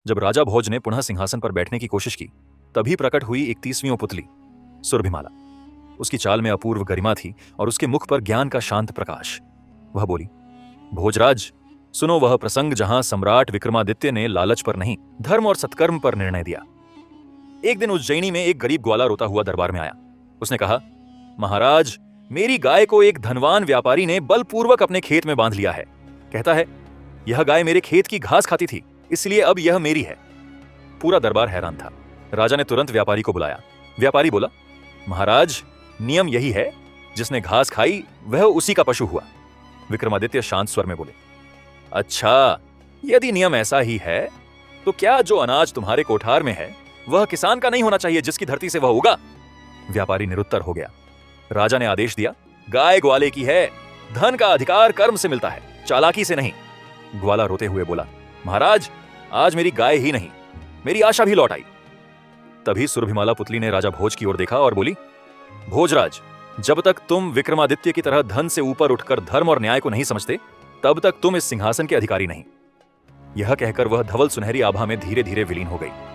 जब राजा भोज ने पुनः सिंहासन पर बैठने की कोशिश की, तभी प्रकट हुई 31वीं पुतली सुरभिमाला। उसकी चाल में अपूर्व गरिमा थी और उसके मुख पर ज्ञान का शांत प्रकाश। वह बोली, भोजराज, सुनो वह प्रसंग जहां सम्राट विक्रमादित्य ने लालच पर नहीं, धर्म और सत्कर्म पर निर्णय दिया। एक दिन उज्जैनी में एक गरीब ग्वाला रोता हुआ दरबार में आया। उसने कहा, महाराज, मेरी गाय को एक धनवान व्यापारी ने बलपूर्वक अपने खेत में बांध लिया है। कहता है, यह गाय मेरे खेत की घास खाती थी, इसलिए अब यह मेरी है। पूरा दरबार हैरान था। राजा ने तुरंत व्यापारी को बुलाया। व्यापारी बोला, महाराज, नियम यही है, जिसने घास खाई वह उसी का पशु हुआ। विक्रमादित्य शांत स्वर में बोले, अच्छा, यदि नियम ऐसा ही है तो क्या जो अनाज तुम्हारे कोठार में है वह किसान का नहीं होना चाहिए जिसकी धरती से वह उगा? व्यापारी निरुत्तर हो गया। राजा ने आदेश दिया, गाय ग्वाले की है, धन का अधिकार कर्म से मिलता है, चालाकी से नहीं। ग्वाला रोते हुए बोला, महाराज, आज मेरी गाय ही नहीं, मेरी आशा भी लौट आई। तभी सुरभिमाला पुतली ने राजा भोज की ओर देखा और बोली, भोजराज, जब तक तुम विक्रमादित्य की तरह धन से ऊपर उठकर धर्म और न्याय को नहीं समझते, तब तक तुम इस सिंहासन के अधिकारी नहीं। यह कहकर वह धवल सुनहरी आभा में धीरे धीरे विलीन हो गई।